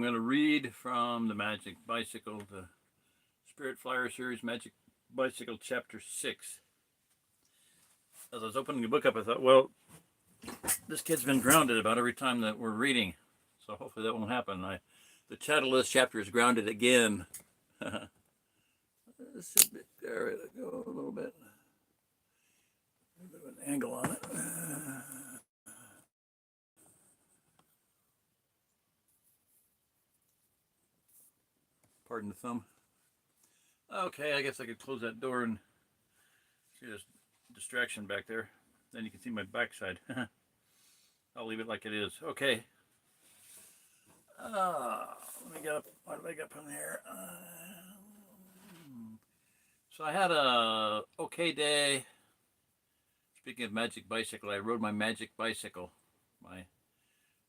I'm going to read from the Magic Bicycle, the Spirit Flyer series, Magic Bicycle, Chapter 6. As I was opening the book up, I thought, well, this kid's been grounded about every time that we're reading, so hopefully that won't happen. The title of this chapter is Grounded Again. This should be, there we go, a little bit. A bit of an angle on it. Pardon the thumb. Okay, I guess I could close that door and see this distraction back there. Then you can see my backside. I'll leave it like it is. Okay. Let me get up. What do I got from here? So I had a okay day. Speaking of Magic Bicycle, I rode my Magic Bicycle. My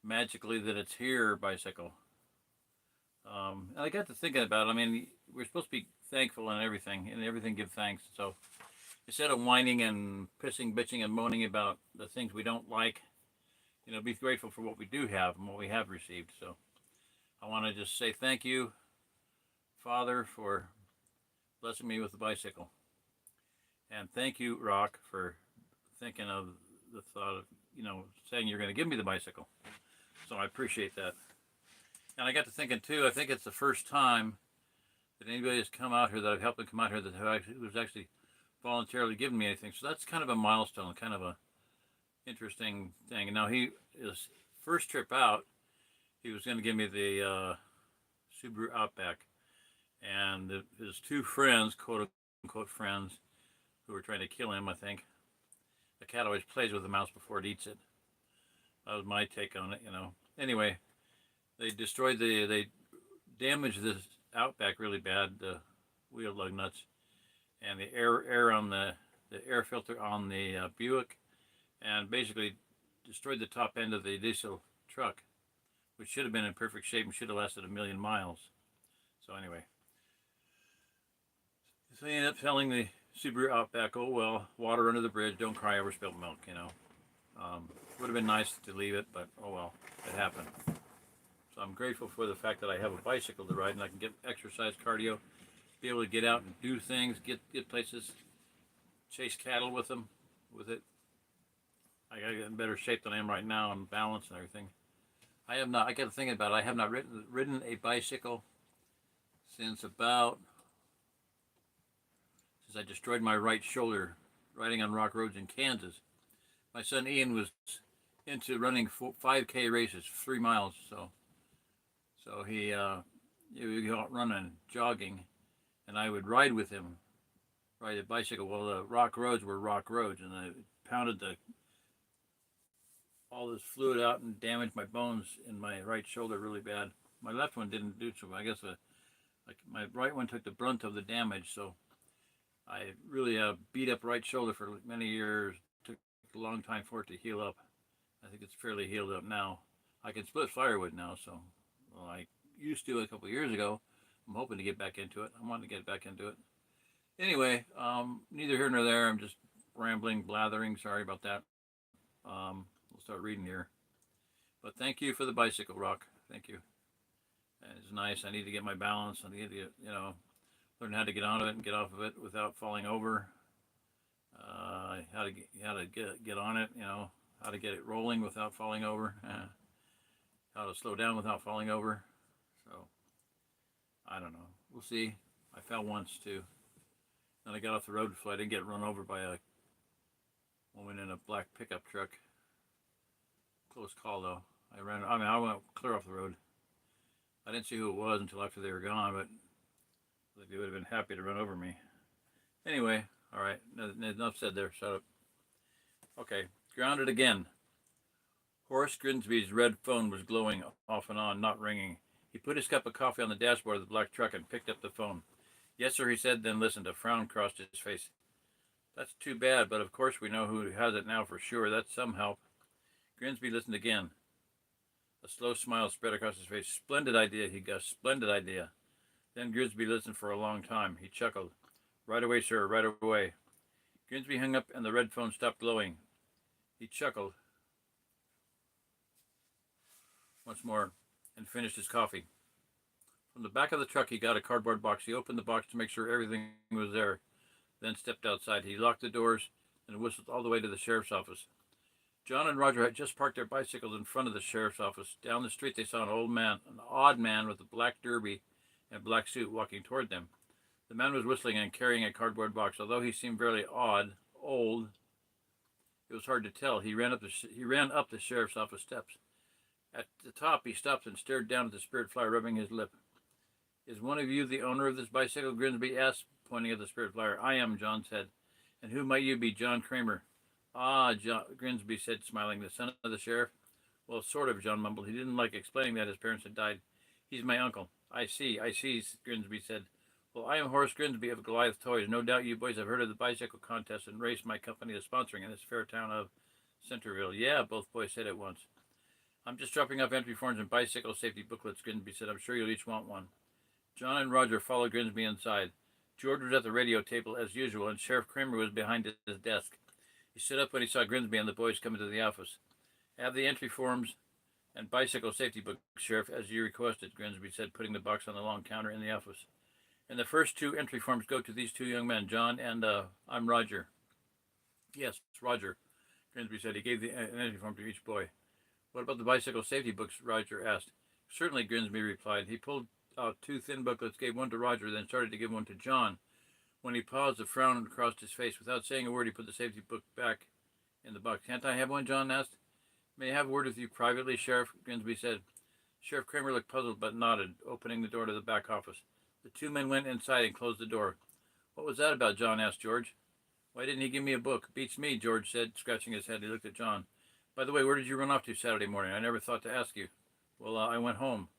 Magically That It's Here bicycle. And I got to thinking about it. I mean, we're supposed to be thankful and everything give thanks. So instead of whining and pissing, bitching, and moaning about the things we don't like, be grateful for what we do have and what we have received. So I want to just say thank you, Father, for blessing me with the bicycle. And thank you, Rock, for thinking of the thought of, saying you're going to give me the bicycle. So I appreciate that. And I got to thinking, too, I think it's the first time that anybody has come out here, that I've helped them come out here, that who's actually voluntarily given me anything. So that's kind of a milestone, kind of a interesting thing. And now his first trip out, he was going to give me the Subaru Outback. And his two friends, quote unquote friends, who were trying to kill him, I think. The cat always plays with the mouse before it eats it. That was my take on it, Anyway, they damaged this Outback really bad, the wheel lug nuts, and the air on the air filter on the Buick, and basically destroyed the top end of the diesel truck, which should have been in perfect shape and should have lasted 1,000,000 miles. So anyway, so he ended up selling the Subaru Outback. Oh well, water under the bridge, don't cry over spilled milk, Would have been nice to leave it, but oh well, it happened. So I'm grateful for the fact that I have a bicycle to ride and I can get exercise, cardio, be able to get out and do things, get places, chase cattle with it. I gotta get in better shape than I am right now and balance and everything. I got to think about it, I have not ridden a bicycle since I destroyed my right shoulder riding on rock roads in Kansas. My son Ian was into running 5K races, 3 miles, so he would go out running, jogging, and I would ride with him, ride a bicycle. Well, the rock roads were rock roads, and I pounded all this fluid out and damaged my bones in my right shoulder really bad. My left one didn't do so. I guess my right one took the brunt of the damage, so I really beat up right shoulder for many years. Took a long time for it to heal up. I think it's fairly healed up now. I can split firewood now, so I used to a couple of years ago. I'm hoping to get back into it. I want to get back into it. Anyway, neither here nor there. I'm just rambling, blathering. Sorry about that. We'll start reading here. But thank you for the bicycle, Rock. Thank you. And it's nice. I need to get my balance. I need to learn how to get on it and get off of it without falling over. How to get on it, how to get it rolling without falling over. How to slow down without falling over. So, I don't know. We'll see. I fell once too. Then I got off the road so I didn't get run over by a woman in a black pickup truck. Close call though. I went clear off the road. I didn't see who it was until after they were gone, but they would have been happy to run over me. Anyway, all right. Enough said there. Shut up. Okay. Grounded again. Horace Grimsby's red phone was glowing off and on, not ringing. He put his cup of coffee on the dashboard of the black truck and picked up the phone. Yes, sir, he said, then listened. A frown crossed his face. That's too bad, but of course we know who has it now for sure. That's some help. Grimsby listened again. A slow smile spread across his face. Splendid idea, he gushed. Splendid idea. Then Grimsby listened for a long time. He chuckled. Right away, sir, right away. Grimsby hung up and the red phone stopped glowing. He chuckled once more and finished his coffee. From the back of the truck, he got a cardboard box. He opened the box to make sure everything was there, then stepped outside. He locked the doors and whistled all the way to the sheriff's office. John and Roger had just parked their bicycles in front of the sheriff's office. Down the street, they saw an odd man with a black derby and black suit walking toward them. The man was whistling and carrying a cardboard box. Although he seemed very old, it was hard to tell. He ran up the sheriff's office steps. At the top, he stopped and stared down at the spirit flyer, rubbing his lip. "Is one of you the owner of this bicycle?" Grimsby asked, pointing at the spirit flyer. "I am," John said. "And who might you be?" "John Kramer." "Ah," Grimsby said, smiling. "The son of the sheriff?" "Well, sort of," John mumbled. He didn't like explaining that his parents had died. "He's my uncle." I see, Grimsby said. "Well, I am Horace Grimsby of Goliath Toys. No doubt you boys have heard of the bicycle contest and race my company is sponsoring in this fair town of Centerville." "Yeah," both boys said at once. "I'm just dropping off entry forms and bicycle safety booklets," Grimsby said. "I'm sure you'll each want one." John and Roger followed Grimsby inside. George was at the radio table as usual, and Sheriff Kramer was behind his desk. He stood up when he saw Grimsby and the boys come into the office. "Have the entry forms and bicycle safety book, Sheriff, as you requested," Grimsby said, putting the box on the long counter in the office. "And the first two entry forms go to these two young men, John and, I'm Roger." "Yes, Roger," Grimsby said. He gave an entry form to each boy. "What about the bicycle safety books?" Roger asked. "Certainly," Grimsby replied. He pulled out two thin booklets, gave one to Roger, then started to give one to John. When he paused, a frown crossed his face. Without saying a word, he put the safety book back in the box. "Can't I have one?" John asked. "May I have a word with you privately, Sheriff?" Grimsby said. Sheriff Kramer looked puzzled but nodded, opening the door to the back office. The two men went inside and closed the door. "What was that about?" John asked George. "Why didn't he give me a book?" "Beats me," George said, scratching his head. He looked at John. "By the way, where did you run off to Saturday morning? I never thought to ask you." "Well, I went home,"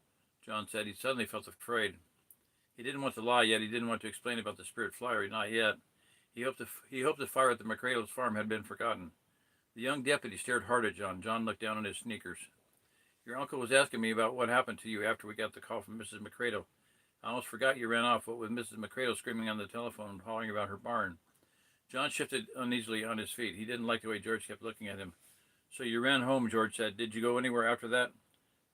John said. He suddenly felt afraid. He didn't want to lie yet. He didn't want to explain about the spirit flyer. Not yet. He hoped the fire at the McCradle's farm had been forgotten. The young deputy stared hard at John. John looked down at his sneakers. "Your uncle was asking me about what happened to you after we got the call from Mrs. McCradle. I almost forgot you ran off, what with Mrs. McCradle screaming on the telephone and hollering about her barn." John shifted uneasily on his feet. He didn't like the way George kept looking at him. "So you ran home," George said. "Did you go anywhere after that?"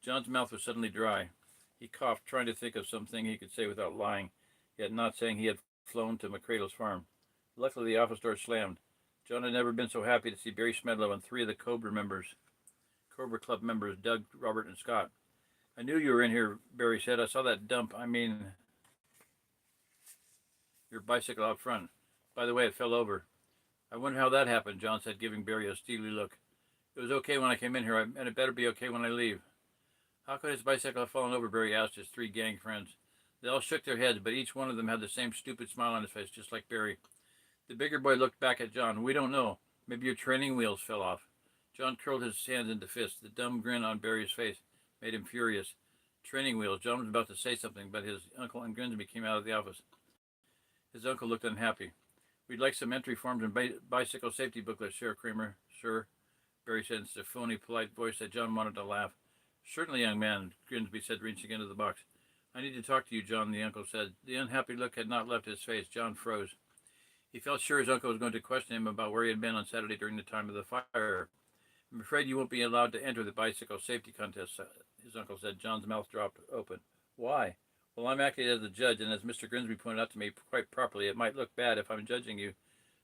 John's mouth was suddenly dry. He coughed, trying to think of something he could say without lying, yet not saying he had flown to McCradle's farm. Luckily, the office door slammed. John had never been so happy to see Barry Smedlow and three of the Cobra Club members, Doug, Robert, and Scott. "I knew you were in here," Barry said. "I saw that your bicycle out front. By the way, it fell over." "I wonder how that happened," John said, giving Barry a steely look. "It was okay when I came in here, and it better be okay when I leave." "How could his bicycle have fallen over?" Barry asked his three gang friends. They all shook their heads, but each one of them had the same stupid smile on his face, just like Barry. The bigger boy looked back at John. "We don't know. Maybe your training wheels fell off." John curled his hands into fists. The dumb grin on Barry's face made him furious. Training wheels. John was about to say something, but his uncle and Grimsby came out of the office. His uncle looked unhappy. "We'd like some entry forms and bicycle safety booklets, Sheriff Kramer." "Sir," Barry said in a phony, polite voice that John wanted to laugh. "Certainly, young man," Grimsby said, reaching into the box. "I need to talk to you, John," the uncle said. The unhappy look had not left his face. John froze. He felt sure his uncle was going to question him about where he had been on Saturday during the time of the fire. "I'm afraid you won't be allowed to enter the bicycle safety contest," his uncle said. John's mouth dropped open. "Why?" "Well, I'm acting as the judge, and as Mr. Grimsby pointed out to me quite properly, it might look bad if I'm judging you,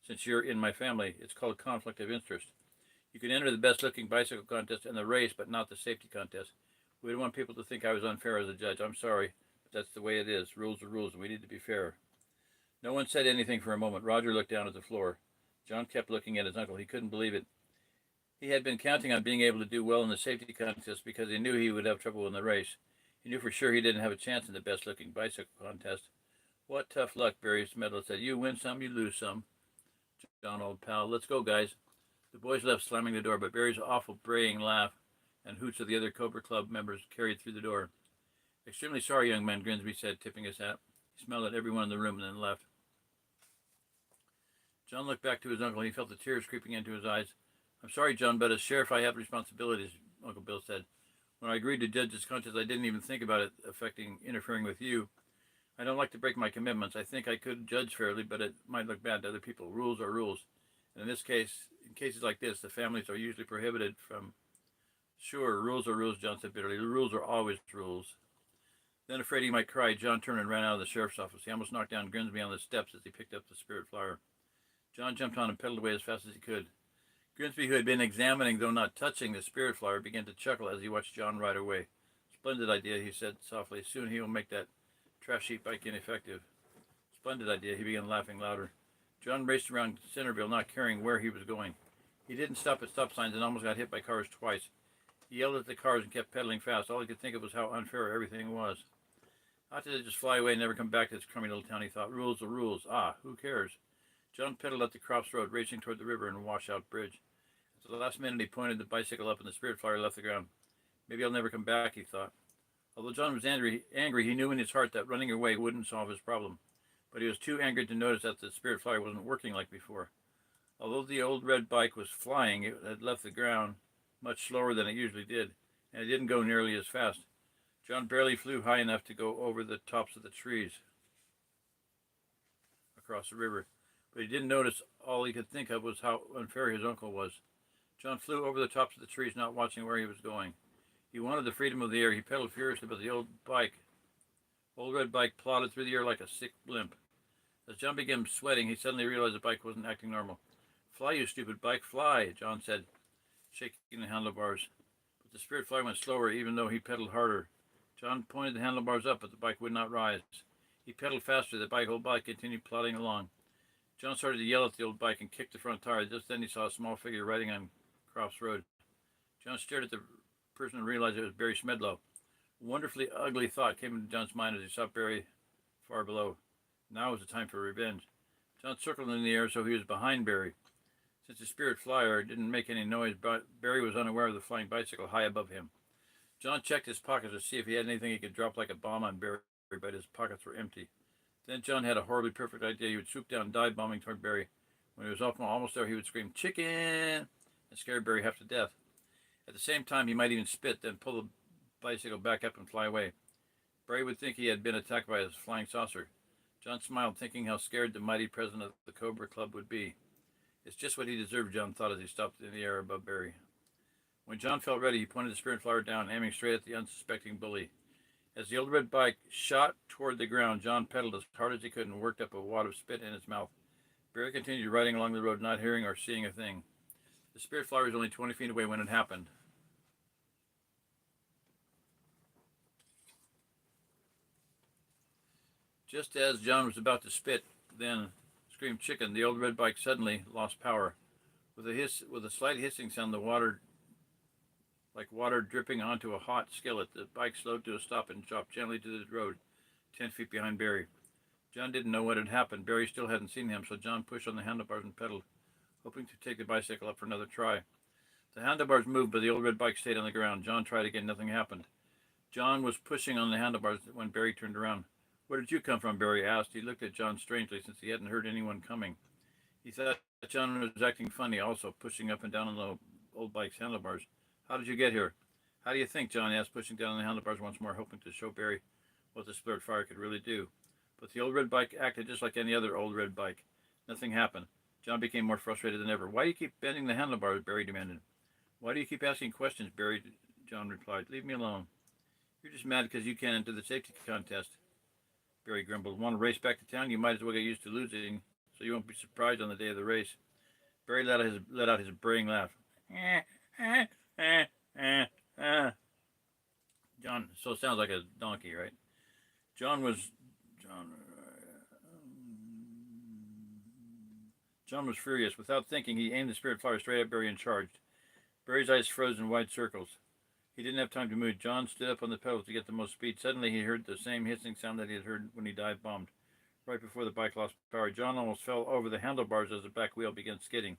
since you're in my family. It's called conflict of interest. You can enter the best-looking bicycle contest and the race, but not the safety contest. We don't want people to think I was unfair as a judge. I'm sorry, but that's the way it is. Rules are rules, and we need to be fair." No one said anything for a moment. Roger looked down at the floor. John kept looking at his uncle. He couldn't believe it. He had been counting on being able to do well in the safety contest because he knew he would have trouble in the race. He knew for sure he didn't have a chance in the best-looking bicycle contest. "What tough luck," Barry Smedlow said. "You win some, you lose some." "John, old pal, let's go, guys." The boys left, slamming the door, but Barry's awful braying laugh and hoots of the other Cobra Club members carried through the door. "Extremely sorry, young man," Grimsby said, tipping his hat. He smiled at everyone in the room and then left. John looked back to his uncle. He felt the tears creeping into his eyes. "I'm sorry, John, but as sheriff I have responsibilities," Uncle Bill said. "When I agreed to judge this contest, I didn't even think about it interfering with you. I don't like to break my commitments. I think I could judge fairly, but it might look bad to other people. Rules are rules. And in cases like this, the families are usually prohibited from..." "Sure, rules are rules," John said bitterly. "The rules are always rules." Then, afraid he might cry, John turned and ran out of the sheriff's office. He almost knocked down Grimsby on the steps as he picked up the spirit flyer. John jumped on and pedaled away as fast as he could. Grimsby, who had been examining, though not touching, the spirit flyer, began to chuckle as he watched John ride away. Splendid idea, he said softly. Soon he will make that trash heap bike ineffective. Splendid idea, he began laughing louder. John raced around Centerville, not caring where he was going. He didn't stop at stop signs and almost got hit by cars twice. He yelled at the cars and kept pedaling fast. All he could think of was how unfair everything was. How did it just fly away and never come back to this crummy little town, he thought. Rules are rules. Ah, who cares? John pedaled up the Crofts Road, racing toward the river and washout bridge. At the last minute, he pointed the bicycle up and the spirit flyer left the ground. Maybe I'll never come back, he thought. Although John was angry, he knew in his heart that running away wouldn't solve his problem. But he was too angry to notice that the spirit flyer wasn't working like before. Although the old red bike was flying, it had left the ground much slower than it usually did, and it didn't go nearly as fast. John barely flew high enough to go over the tops of the trees across the river, but he didn't notice. All he could think of was how unfair his uncle was. John flew over the tops of the trees, not watching where he was going. He wanted the freedom of the air. He pedaled furiously, but the old red bike, plodded through the air like a sick blimp. As John began sweating, he suddenly realized the bike wasn't acting normal. Fly, you stupid bike, fly, John said, shaking the handlebars. But the spirit flyer went slower, even though he pedaled harder. John pointed the handlebars up, but the bike would not rise. He pedaled faster. The old bike continued plodding along. John started to yell at the old bike and kicked the front tire. Just then he saw a small figure riding on Crofts Road. John stared at the person and realized it was Barry Smedlow. A wonderfully ugly thought came into John's mind as he saw Barry far below. Now was the time for revenge. John circled in the air so he was behind Barry. Since the spirit flyer didn't make any noise, Barry was unaware of the flying bicycle high above him. John checked his pockets to see if he had anything he could drop like a bomb on Barry, but his pockets were empty. Then John had a horribly perfect idea. He would swoop down, dive bombing toward Barry. When he was almost there, he would scream, "Chicken!" and scare Barry half to death. At the same time, he might even spit, then pull the bicycle back up and fly away. Barry would think he had been attacked by a flying saucer. John smiled, thinking how scared the mighty president of the Cobra Club would be. It's just what he deserved, John thought as he stopped in the air above Barry. When John felt ready, he pointed the spirit flyer down, aiming straight at the unsuspecting bully. As the old red bike shot toward the ground, John pedaled as hard as he could and worked up a wad of spit in his mouth. Barry continued riding along the road, not hearing or seeing a thing. The spirit flyer was only 20 feet away when it happened. Just as John was about to spit, then scream chicken, the old red bike suddenly lost power. With a slight hissing sound, like water dripping onto a hot skillet, the bike slowed to a stop and dropped gently to the road, 10 feet behind Barry. John didn't know what had happened. Barry still hadn't seen him, so John pushed on the handlebars and pedaled, hoping to take the bicycle up for another try. The handlebars moved, but the old red bike stayed on the ground. John tried again. Nothing happened. John was pushing on the handlebars when Barry turned around. "Where did you come from?" Barry asked. He looked at John strangely, since he hadn't heard anyone coming. He thought John was acting funny, also pushing up and down on the old bike's handlebars. "How did you get here?" "How do you think?" John asked, pushing down on the handlebars once more, hoping to show Barry what the spirit flyer could really do. But the old red bike acted just like any other old red bike. Nothing happened. John became more frustrated than ever. "Why do you keep bending the handlebars?" Barry demanded. "Why do you keep asking questions?" John replied. "Leave me alone." "You're just mad because you can't enter the safety contest," Barry grumbled. "Want to race back to town? You might as well get used to losing, so you won't be surprised on the day of the race." Barry let out his braying laugh. John, so it sounds like a donkey, right? John was furious. Without thinking, he aimed the spirit flyer straight at Barry and charged. Barry's eyes froze in wide circles. He didn't have time to move. John stood up on the pedals to get the most speed. Suddenly, he heard the same hissing sound that he had heard when he dive bombed. Right before the bike lost power, John almost fell over the handlebars as the back wheel began skidding.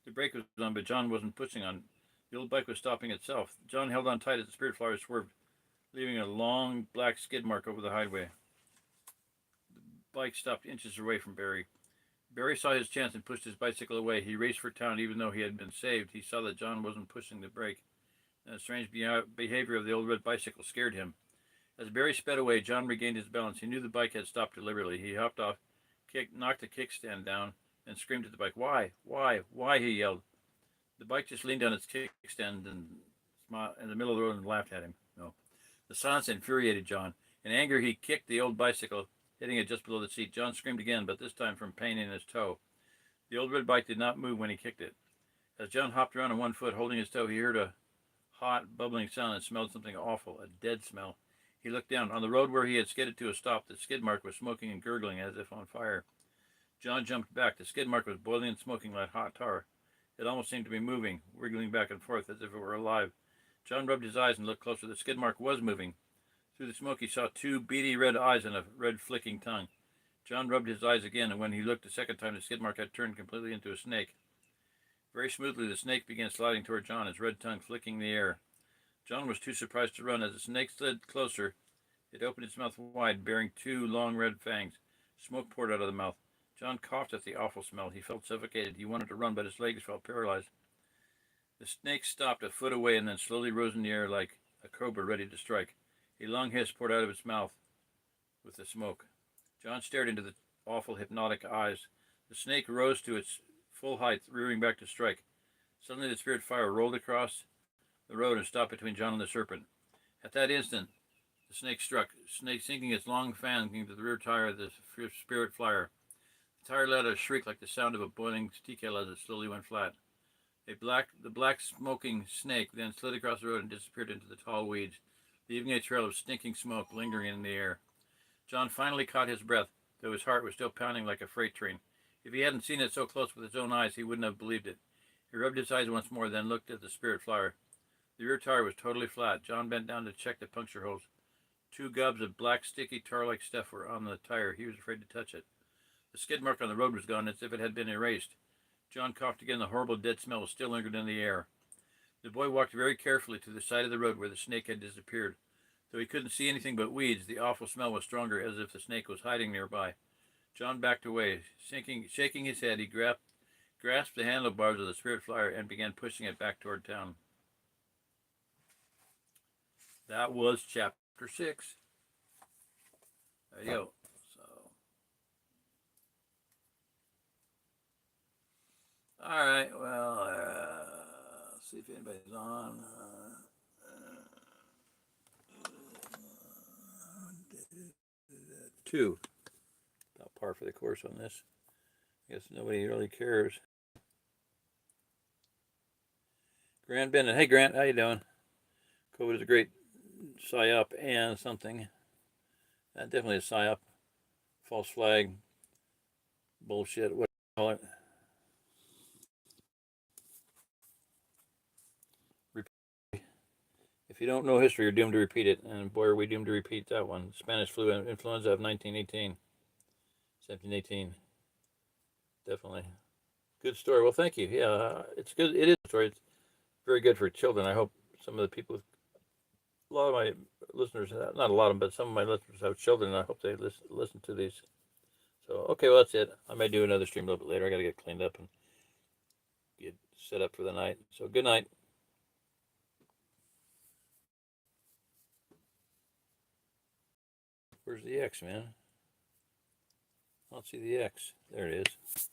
The brake was on, but John wasn't pushing on. The old bike was stopping itself. John held on tight as the spirit flyer swerved, leaving a long black skid mark over the highway. The bike stopped inches away from Barry. Barry saw his chance and pushed his bicycle away. He raced for town even though he had been saved. He saw that John wasn't pushing the brake, and the strange behavior of the old red bicycle scared him. As Barry sped away, John regained his balance. He knew the bike had stopped deliberately. He hopped off, knocked the kickstand down, and screamed at the bike. "Why? Why? Why?" he yelled. The bike just leaned on its kickstand and smiled in the middle of the road and laughed at him. No. The silence infuriated John. In anger, he kicked the old bicycle, hitting it just below the seat. John screamed again, but this time from pain in his toe. The old red bike did not move when he kicked it. As John hopped around on one foot, holding his toe, he heard a hot, bubbling sound and smelled something awful, a dead smell. He looked down. On the road where he had skidded to a stop, the skid mark was smoking and gurgling as if on fire. John jumped back. The skid mark was boiling and smoking like hot tar. It almost seemed to be moving, wriggling back and forth as if it were alive. John rubbed his eyes and looked closer. The skid mark was moving. Through the smoke, he saw two beady red eyes and a red flicking tongue. John rubbed his eyes again, and when he looked a second time, the skid mark had turned completely into a snake. Very smoothly, the snake began sliding toward John, its red tongue flicking the air. John was too surprised to run. As the snake slid closer, it opened its mouth wide, bearing two long red fangs. Smoke poured out of the mouth. John coughed at the awful smell. He felt suffocated. He wanted to run, but his legs felt paralyzed. The snake stopped a foot away and then slowly rose in the air like a cobra ready to strike. A long hiss poured out of its mouth with the smoke. John stared into the awful hypnotic eyes. The snake rose to its full height, rearing back to strike. Suddenly the spirit fire rolled across the road and stopped between John and the serpent. At that instant, the snake struck, sinking its long fan into the rear tire of the spirit flyer. The tire let out a shriek like the sound of a boiling tea kettle as it slowly went flat. The black smoking snake then slid across the road and disappeared into the tall weeds, leaving a trail of stinking smoke lingering in the air. John finally caught his breath, though his heart was still pounding like a freight train. If he hadn't seen it so close with his own eyes, he wouldn't have believed it. He rubbed his eyes once more, then looked at the spirit flyer. The rear tire was totally flat. John bent down to check the puncture holes. Two gobs of black, sticky, tar-like stuff were on the tire. He was afraid to touch it. The skid mark on the road was gone, as if it had been erased. John coughed again. The horrible dead smell still lingered in the air. The boy walked very carefully to the side of the road where the snake had disappeared. Though he couldn't see anything but weeds, the awful smell was stronger, as if the snake was hiding nearby. John backed away. Shaking his head, he grasped the handlebars of the spirit flyer and began pushing it back toward town. That was chapter 6. There you go. All right, well, let's see if anybody's on. 2. About par for the course on this. I guess nobody really cares. Grant Bennett. Hey, Grant, how you doing? COVID is a great psyop and something. Definitely a psyop. False flag. Bullshit. What do you call it? If you don't know history, you're doomed to repeat it. And boy, are we doomed to repeat that one. Spanish flu and influenza of 1718. Definitely. Good story. Well, thank you. Yeah, it's good. It is a story. It's very good for children. I hope some of the people, a lot of my listeners, not a lot of them, but some of my listeners have children, and I hope they listen to these. So, okay, well, that's it. I may do another stream a little bit later. I got to get cleaned up and get set up for the night. So, good night. Where's the X, man? I don't see the X. There it is.